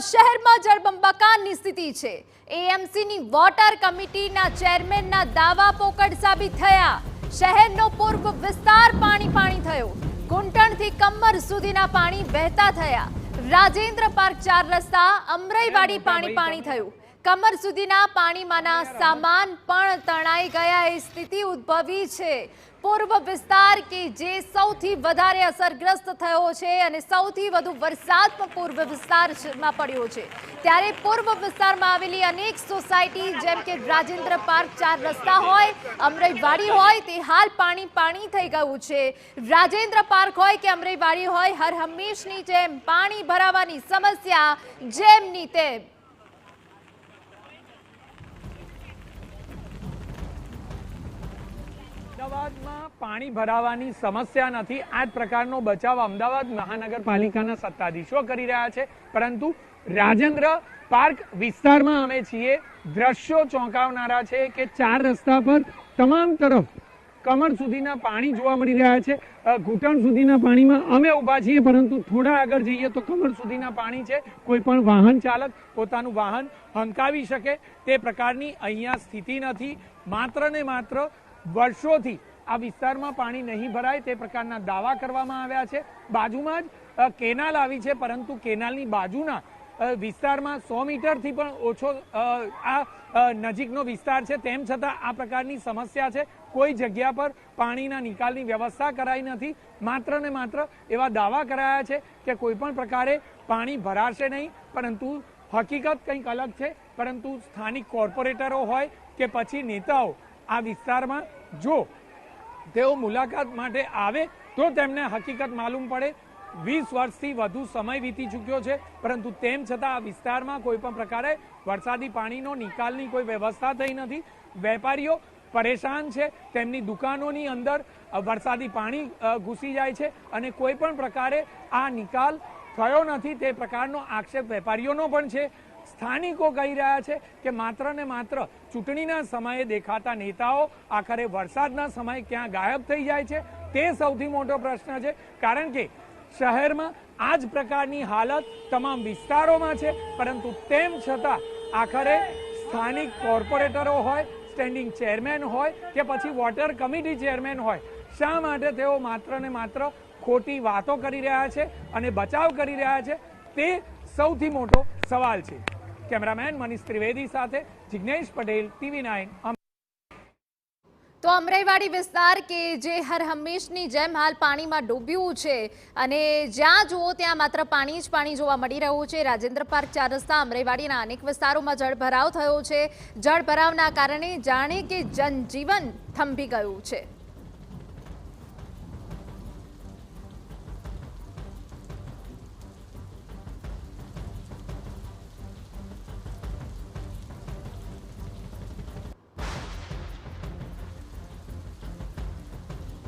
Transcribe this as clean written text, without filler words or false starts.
શહેરમાં જળબંબાકારની સ્થિતિ છે। એએમસીની વોટર કમિટીના ચેરમેનના દાવા પોકળ સાબિત થયા। શહેરનો પૂર્વ વિસ્તાર પાણી થયો। ઘૂંટણથી કમર સુધીના પાણી વહેતા થયા। રાજેન્દ્ર પાર્ક 4 રસ્તા અમરાઈવાડી પાણી થયું। કમર સુધીના પાણીમાંના સામાન પણ તણાઈ ગયા એ સ્થિતિ ઉદ્ભવી છે। પૂર્વ વિસ્તાર કે જે સૌથી વધારે અસરગ્રસ્ત થયો છે અને સૌથી વધુ વરસાદ પૂર્વ વિસ્તારમાં પડ્યો છે, ત્યારે પૂર્વ વિસ્તારમાં આવેલી અનેક સોસાયટી જેમ કે રાજેન્દ્ર પાર્ક 4 રસ્તા હોય, અમરાઈવાડી હોય તે હાલ પાણી થઈ ગયું છે। રાજેન્દ્ર પાર્ક હોય કે અમરાઈવાડી હોય, હર હંમેશની જેમ પાણી ભરાવાની સમસ્યા જેમની તેમ। અમદાવાદમાં પાણી ભરાવાની સમસ્યા નથી। આ જ પ્રકારનો બચાવ અમદાવાદ મહાનગરપાલિકાના સત્તાધીશો કરી રહ્યા છે, પરંતુ રાજેન્દ્ર પાર્ક વિસ્તારમાં અમે છીએ। દ્રશ્યો ચોંકાવનારા છે કે 4 રસ્તા પર તમામ તરફ કમર સુધીના પાણી જોવા મળી રહ્યા છે। ઘૂંટણ સુધીના પાણીમાં અમે ઊભા છીએ, પરંતુ થોડા આગળ જઈએ તો કમર સુધીના પાણી છે। કોઈ પણ વાહન ચાલક પોતાનું વાહન હંકાવી શકે તે પ્રકારની અહીંયા સ્થિતિ નથી। માત્ર ને માત્ર વર્ષોથી આ વિસ્તારમાં પાણી નહીં ભરાય તે પ્રકારના દાવા કરવામાં આવ્યા છે। બાજુમાં જ કેનાલ આવી છે, પરંતુ કેનાલની બાજુના વિસ્તારમાં 100 મીટરથી પણ ઓછો આ નજીકનો વિસ્તાર છે, તેમ છતાં આ પ્રકારની સમસ્યા છે। કોઈ જગ્યા પર પાણીના નિકાલની વ્યવસ્થા કરાઈ નથી। માત્ર ને માત્ર એવા દાવા કરાયા છે કે કોઈ પણ પ્રકારે પાણી ભરાશે નહીં, પરંતુ હકીકત કંઈક અલગ છે। પરંતુ સ્થાનિક કોર્પોરેટરો હોય કે પછી નેતાઓ આ વિસ્તારમાં જો તેઓ મુલાકાત માટે આવે તો તેમને હકીકત માલુમ પડે। 20 વર્ષથી વધુ સમય વીતી ચૂક્યો છે, પરંતુ તેમ છતાં આ વિસ્તારમાં કોઈ પણ પ્રકારે વરસાદી પાણીનો નિકાલની કોઈ વ્યવસ્થા થઈ નથી। વેપારીઓ પરેશાન છે, તેમની દુકાનોની અંદર વરસાદી પાણી ઘૂસી જાય છે અને કોઈ પણ પ્રકારે આ નિકાલ થયો નથી તે પ્રકારનો આક્ષેપ વેપારીઓનો પણ છે। સ્થાનિકો કહી રહ્યા છે કે માત્ર ને માત્ર ચૂંટણીના સમયે દેખાતા નેતાઓ આખરે વરસાદના સમયે ક્યાં ગાયબ થઈ જાય છે તે સૌથી મોટો પ્રશ્ન છે, કારણ કે શહેરમાં આ જ પ્રકારની હાલત તમામ વિસ્તારોમાં છે। પરંતુ તેમ છતાં આખરે સ્થાનિક કોર્પોરેટરો હોય, સ્ટેન્ડિંગ ચેરમેન હોય કે પછી વોટર કમિટી ચેરમેન હોય, શા માટે તેઓ માત્ર ને માત્ર ખોટી વાતો કરી રહ્યા છે અને બચાવ કરી રહ્યા છે તે સૌથી મોટો સવાલ છે। કેમેરામેન મનીષ ત્રિવેદી સાથે જિગ્નેશ પટેલ, TV9। તો અમરાઈવાડી વિસ્તાર કે જે હર હંમેશની જેમ હાલ પાણીમાં ડૂબ્યું છે અને જ્યાં જુઓ ત્યાં માત્ર પાણી જ પાણી જોવા મળી રહ્યું છે। રાજેન્દ્ર પાર્ક 4 રસ્તા અમરાઈવાડીના અનેક વિસ્તારોમાં જળભરાવ થયો છે। જળભરાવના કારણે જાણે કે જનજીવન થંભી ગયું છે।